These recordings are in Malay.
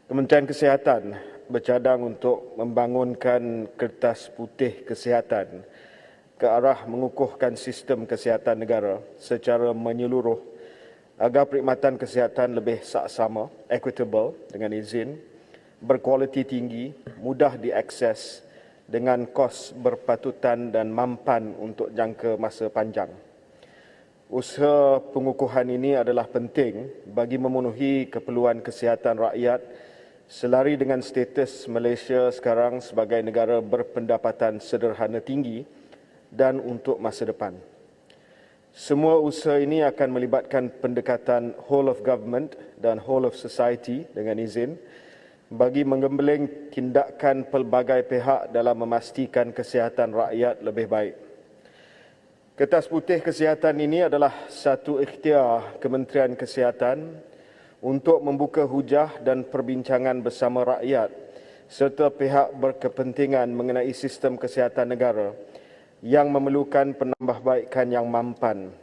Kementerian Kesihatan bercadang untuk membangunkan kertas putih kesihatan ke arah mengukuhkan sistem kesihatan negara secara menyeluruh agar perkhidmatan kesihatan lebih saksama, equitable dengan izin, berkualiti tinggi, mudah diakses dengan kos berpatutan dan mampan untuk jangka masa panjang. Usaha pengukuhan ini adalah penting bagi memenuhi keperluan kesihatan rakyat selari dengan status Malaysia sekarang sebagai negara berpendapatan sederhana tinggi dan untuk masa depan. Semua usaha ini akan melibatkan pendekatan whole of government dan whole of society dengan izin bagi menggembeling tindakan pelbagai pihak dalam memastikan kesihatan rakyat lebih baik. Kertas putih kesihatan ini adalah satu ikhtiar Kementerian Kesihatan untuk membuka hujah dan perbincangan bersama rakyat serta pihak berkepentingan mengenai sistem kesihatan negara yang memerlukan penambahbaikan yang mampan.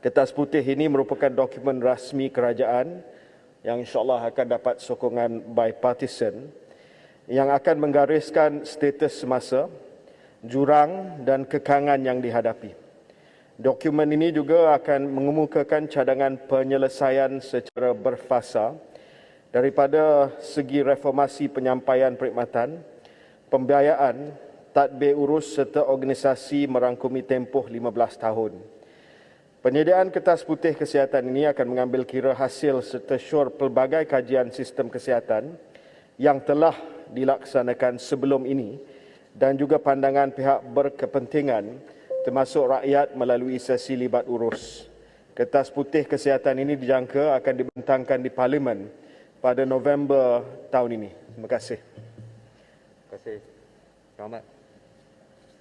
Kertas putih ini merupakan dokumen rasmi kerajaan yang insyaAllah akan dapat sokongan bipartisan yang akan menggariskan status semasa, jurang dan kekangan yang dihadapi. Dokumen ini juga akan mengemukakan cadangan penyelesaian secara berfasa daripada segi reformasi penyampaian perkhidmatan, pembiayaan, tadbir urus serta organisasi merangkumi tempoh 15 tahun. Penyediaan kertas putih kesihatan ini akan mengambil kira hasil serta syur pelbagai kajian sistem kesihatan yang telah dilaksanakan sebelum ini dan juga pandangan pihak berkepentingan termasuk rakyat melalui sesi libat urus. Kertas putih kesihatan ini dijangka akan dibentangkan di Parlimen pada November tahun ini. Terima kasih. Terima kasih. Rahmat.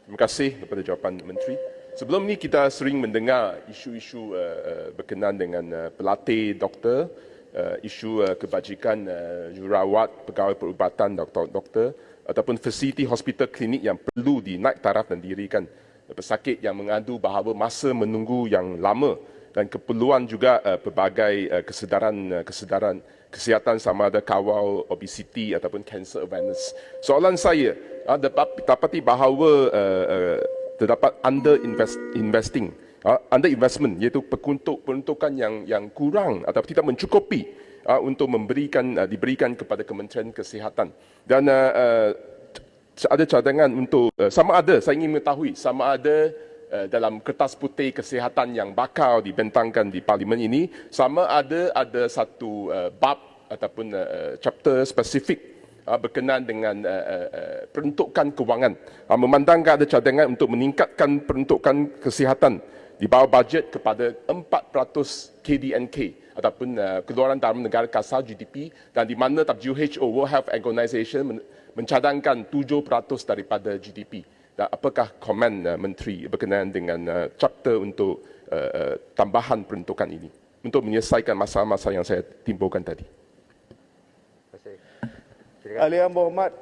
Terima kasih kepada jawapan Menteri. Sebelum ini kita sering mendengar isu-isu berkenaan dengan pelatih doktor, isu kebajikan jururawat, pegawai perubatan doktor ataupun fasiliti hospital klinik yang perlu dinaik taraf dan didirikan. Pesakit yang mengadu bahawa masa menunggu yang lama dan keperluan juga pelbagai kesedaran kesihatan sama ada kawal obesiti ataupun cancer awareness. Soalan saya, dapati bahawa terdapat underinvestment iaitu peruntukan yang kurang atau tidak mencukupi untuk diberikan kepada Kementerian Kesihatan. Dan ada cadangan untuk saya ingin mengetahui sama ada dalam kertas putih kesihatan yang bakal dibentangkan di Parlimen ini sama ada satu bab ataupun chapter spesifik berkenaan dengan peruntukan kewangan, memandangkan ada cadangan untuk meningkatkan peruntukan kesihatan di bawah bajet kepada 4% KDNK ataupun keluaran dalam negara kasar GDP, dan di mana WHO World Health Organization mencadangkan 7% daripada GDP. Dan apakah komen Menteri berkenaan dengan chapter untuk tambahan peruntukan ini untuk menyelesaikan masalah-masalah yang saya timbulkan tadi? Ahli Yang Berhormat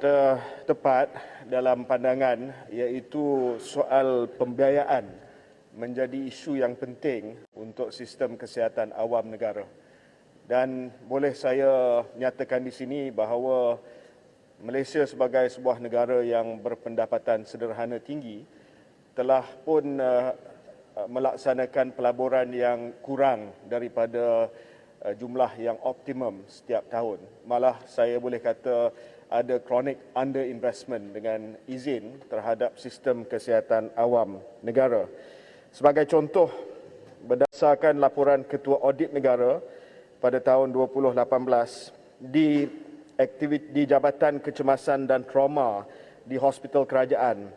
tepat dalam pandangan iaitu soal pembiayaan menjadi isu yang penting untuk sistem kesihatan awam negara. Dan boleh saya nyatakan di sini bahawa Malaysia sebagai sebuah negara yang berpendapatan sederhana tinggi telah pun melaksanakan pelaburan yang kurang daripada jumlah yang optimum setiap tahun. Malah saya boleh kata ada chronic underinvestment dengan izin terhadap sistem kesihatan awam negara. Sebagai contoh, berdasarkan laporan Ketua Audit Negara pada tahun 2018 di Jabatan Kecemasan dan Trauma di Hospital Kerajaan,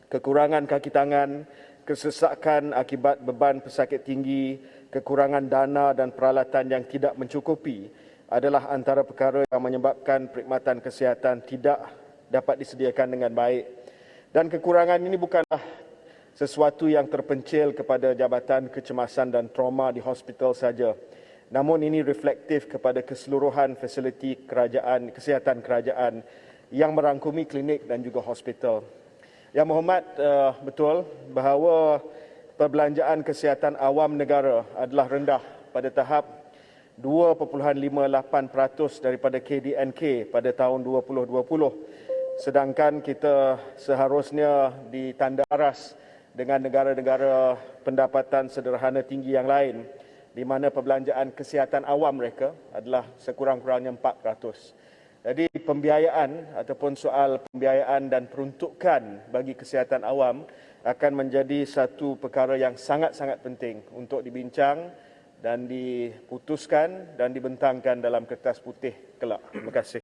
kekurangan kaki tangan, kesesakan akibat beban pesakit tinggi, kekurangan dana dan peralatan yang tidak mencukupi adalah antara perkara yang menyebabkan perkhidmatan kesihatan tidak dapat disediakan dengan baik. Dan kekurangan ini bukanlah sesuatu yang terpencil kepada Jabatan Kecemasan dan Trauma di hospital saja. Namun ini reflektif kepada keseluruhan fasiliti kerajaan, kesihatan kerajaan yang merangkumi klinik dan juga hospital. Yang Berhormat, betul bahawa perbelanjaan kesihatan awam negara adalah rendah pada tahap 2.58% daripada KDNK pada tahun 2020. Sedangkan kita seharusnya ditanda aras dengan negara-negara pendapatan sederhana tinggi yang lain, di mana perbelanjaan kesihatan awam mereka adalah sekurang-kurangnya 4%. Jadi pembiayaan ataupun soal pembiayaan dan peruntukan bagi kesihatan awam akan menjadi satu perkara yang sangat-sangat penting untuk dibincang dan diputuskan dan dibentangkan dalam kertas putih kelak. Terima kasih.